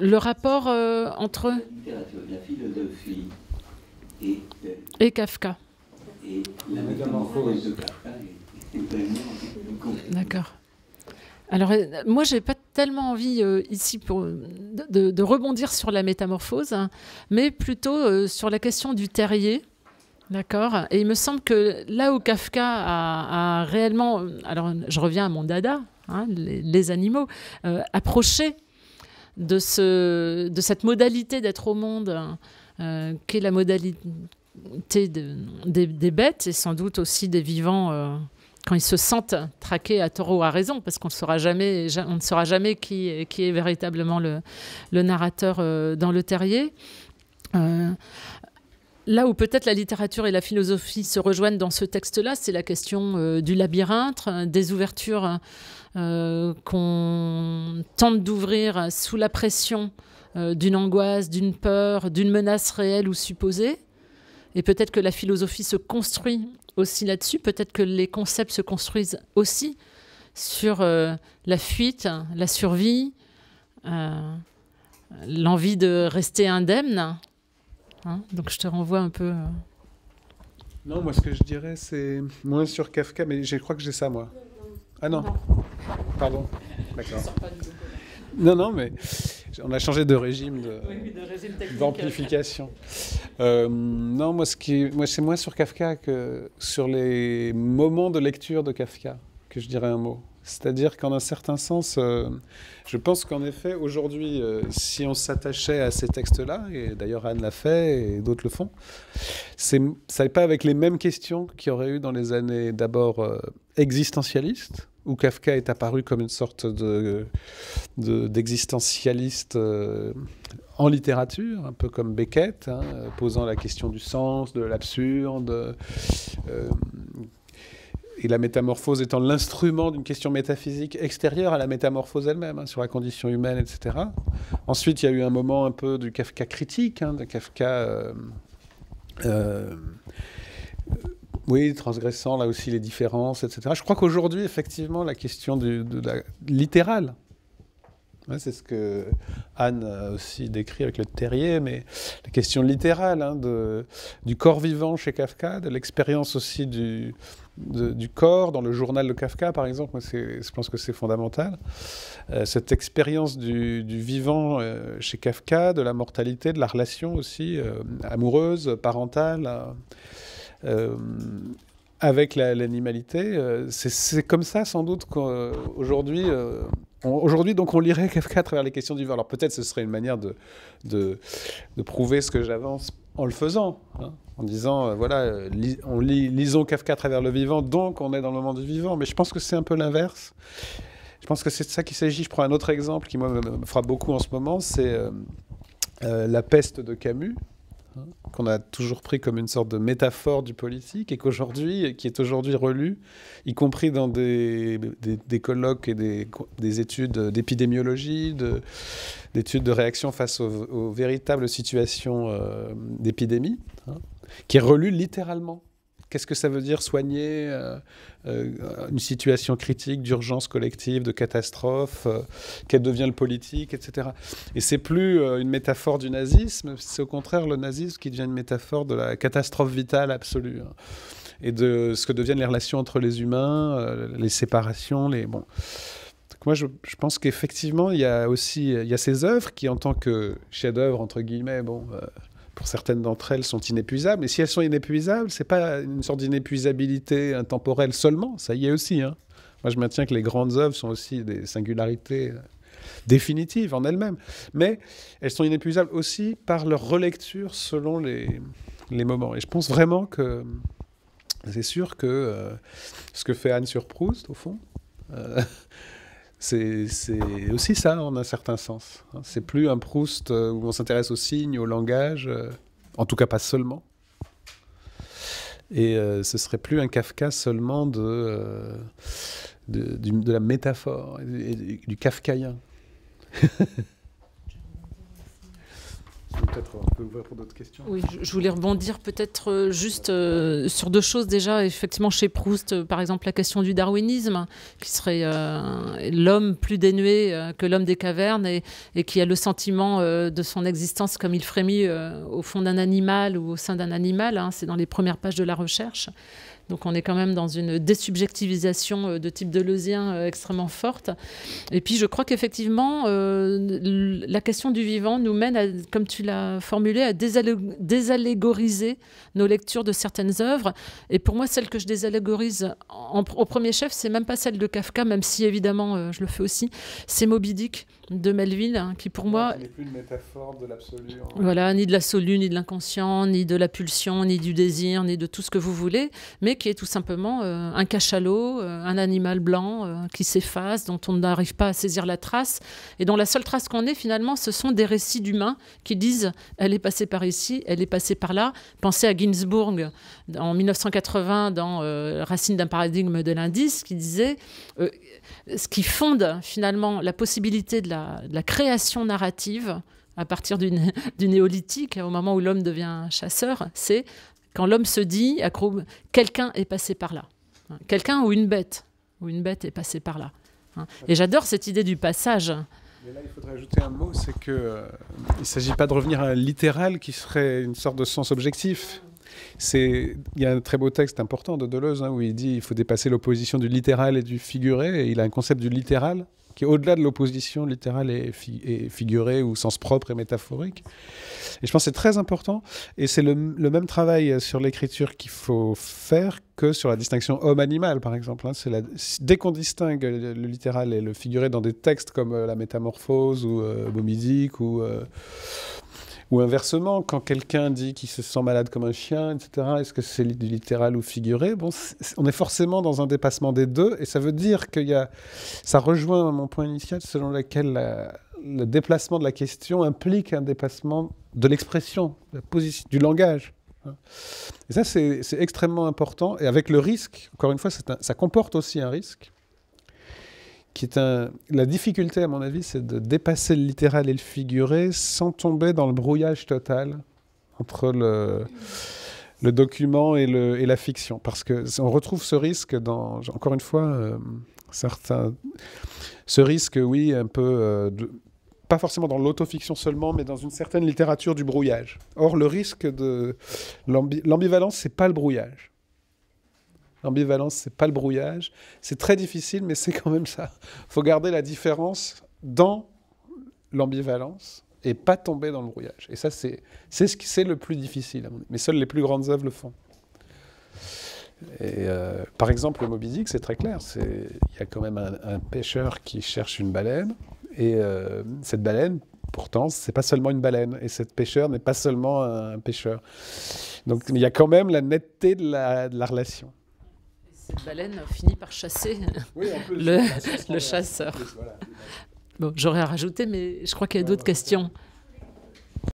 Le rapport entre La littérature, la philosophie et, et Kafka. et la métamorphose de Kafka est vraiment compliquée. D'accord. Alors, moi, j'ai pas tellement envie ici de rebondir sur la métamorphose, hein, mais plutôt sur la question du terrier. D'accord. Et il me semble que là où Kafka a réellement, alors je reviens à mon dada, hein, les animaux, approché de cette modalité d'être au monde, qu'est la modalité des bêtes et sans doute aussi des vivants. Quand ils se sentent traqués à tort ou à raison, parce qu'on ne saura jamais qui est véritablement le narrateur dans le terrier. Là où peut-être la littérature et la philosophie se rejoignent dans ce texte-là, c'est la question du labyrinthe, des ouvertures qu'on tente d'ouvrir sous la pression d'une angoisse, d'une peur, d'une menace réelle ou supposée. Et peut-être que la philosophie se construit aussi là-dessus. Peut-être que les concepts se construisent aussi sur la fuite, la survie, l'envie de rester indemne. Hein, donc je te renvoie un peu... Non, moi ce que je dirais, c'est moins sur Kafka, mais je crois que j'ai ça, moi. Ah non, pardon. D'accord. Non, mais on a changé de régime d'amplification. Non, moi c'est moins sur Kafka que sur les moments de lecture de Kafka que je dirais un mot. C'est-à-dire qu'en un certain sens, je pense qu'en effet, aujourd'hui, si on s'attachait à ces textes-là, et d'ailleurs Anne l'a fait et d'autres le font, ça n'est pas avec les mêmes questions qu'il y aurait eu dans les années d'abord existentialistes, où Kafka est apparu comme une sorte d'existentialiste en littérature, un peu comme Beckett, hein, posant la question du sens, de l'absurde, et la métamorphose étant l'instrument d'une question métaphysique extérieure à la métamorphose elle-même, hein, sur la condition humaine, etc. Ensuite, il y a eu un moment un peu du Kafka critique, hein, de Kafka... oui, transgressant là aussi les différences, etc. Je crois qu'aujourd'hui, effectivement, la question de la littérale, ouais, c'est ce que Anne a aussi décrit avec le terrier, mais la question littérale, hein, du corps vivant chez Kafka, de l'expérience aussi du corps dans le journal de Kafka, par exemple, moi, je pense que c'est fondamental. Cette expérience du vivant chez Kafka, de la mortalité, de la relation aussi amoureuse, parentale, avec l'animalité, c'est comme ça sans doute qu'aujourd'hui, donc on lirait Kafka à travers les questions du vivant. Alors peut-être ce serait une manière de prouver ce que j'avance en le faisant, hein, en disant voilà, lisons Kafka à travers le vivant, donc on est dans le moment du vivant. Mais je pense que c'est un peu l'inverse. Je pense que c'est de ça qu'il s'agit. Je prends un autre exemple qui moi me frappe beaucoup en ce moment, c'est La peste de Camus, qu'on a toujours pris comme une sorte de métaphore du politique et qui est aujourd'hui relu, y compris dans des colloques et des études d'épidémiologie, d'études de réaction face aux véritables situations d'épidémie, hein, qui est relu littéralement. Qu'est-ce que ça veut dire soigner une situation critique, d'urgence collective, de catastrophe, quel devient le politique, etc. Et c'est plus une métaphore du nazisme, c'est au contraire le nazisme qui devient une métaphore de la catastrophe vitale absolue, hein, et de ce que deviennent les relations entre les humains, les séparations, bon. Donc moi, je pense qu'effectivement, il y a ces œuvres qui, en tant que chefs-d'œuvre, entre guillemets, pour certaines d'entre elles, sont inépuisables. Et si elles sont inépuisables, c'est pas une sorte d'inépuisabilité intemporelle seulement. Ça y est aussi, hein. Moi, je maintiens que les grandes œuvres sont aussi des singularités définitives en elles-mêmes. Mais elles sont inépuisables aussi par leur relecture selon les moments. Et je pense vraiment que c'est sûr que ce que fait Anne sur Proust, au fond, c'est aussi ça, en un certain sens. C'est plus un Proust où on s'intéresse aux signes, au langage, en tout cas pas seulement. Et ce serait plus un Kafka seulement de la métaphore, et du kafkaïen. Peut-être on peut ouvrir pour d'autres questions. Oui, je voulais rebondir peut-être juste sur deux choses. Déjà, effectivement, chez Proust, par exemple, la question du darwinisme, qui serait l'homme plus dénué que l'homme des cavernes et qui a le sentiment de son existence comme il frémit au fond d'un animal ou au sein d'un animal. Hein, c'est dans les premières pages de la recherche. Donc on est quand même dans une désubjectivisation de type deleuzien extrêmement forte. Et puis je crois qu'effectivement, la question du vivant nous mène, comme tu l'as formulé, à désallégoriser nos lectures de certaines œuvres. Et pour moi, celle que je désallégorise au premier chef, c'est même pas celle de Kafka, même si évidemment je le fais aussi, c'est Moby Dick de Melville, hein, qui pour moi... Ce n'est plus une métaphore de l'absolu. Hein. Voilà, ni de l'absolu, ni de l'inconscient, ni de la pulsion, ni du désir, ni de tout ce que vous voulez, mais qui est tout simplement un cachalot, un animal blanc qui s'efface, dont on n'arrive pas à saisir la trace, et dont la seule trace qu'on ait finalement, ce sont des récits d'humains qui disent « elle est passée par ici, elle est passée par là ». Pensez à Ginsburg en 1980 dans Racine d'un paradigme de l'indice, qui disait ce qui fonde finalement la possibilité de la création narrative à partir du néolithique, au moment où l'homme devient chasseur, c'est quand l'homme se dit, quelqu'un est passé par là. Quelqu'un ou une bête est passée par là. Et j'adore cette idée du passage. Mais là, il faudrait ajouter un mot, c'est qu'il ne s'agit pas de revenir à un littéral qui serait une sorte de sens objectif. Il y a un très beau texte important de Deleuze où il dit qu'il faut dépasser l'opposition du littéral et du figuré. Et il a un concept du littéral qui est au-delà de l'opposition littérale et figurée ou sens propre et métaphorique. Et je pense que c'est très important. Et c'est le même travail sur l'écriture qu'il faut faire que sur la distinction homme-animal, par exemple. Dès qu'on distingue le littéral et le figuré dans des textes comme La Métamorphose ou Moby Dick ou inversement, quand quelqu'un dit qu'il se sent malade comme un chien, etc., est-ce que c'est du littéral ou figuré ? On est forcément dans un dépassement des deux, et ça veut dire ça rejoint mon point initial selon lequel le déplacement de la question implique un dépassement de l'expression, du langage. Et ça, c'est extrêmement important, et avec le risque, encore une fois, ça comporte aussi un risque, la difficulté, à mon avis, c'est de dépasser le littéral et le figuré sans tomber dans le brouillage total entre le document et la fiction. Parce qu'on retrouve ce risque encore une fois, ce risque, oui, un peu, pas forcément dans l'autofiction seulement, mais dans une certaine littérature du brouillage. Or, le risque de l'ambivalence, c'est pas le brouillage. L'ambivalence, c'est pas le brouillage. C'est très difficile, mais c'est quand même ça. Il faut garder la différence dans l'ambivalence et pas tomber dans le brouillage. Et ça, c'est le plus difficile. Mais seules les plus grandes œuvres le font. Et par exemple, le Moby Dick, c'est très clair. Il y a quand même un pêcheur qui cherche une baleine. Et cette baleine, pourtant, c'est pas seulement une baleine. Et cette pêcheur n'est pas seulement un pêcheur. Donc, il y a quand même la netteté de la relation. Cette baleine finit par chasser le chasseur. Bon, j'aurais à rajouter, mais je crois qu'il y a d'autres questions.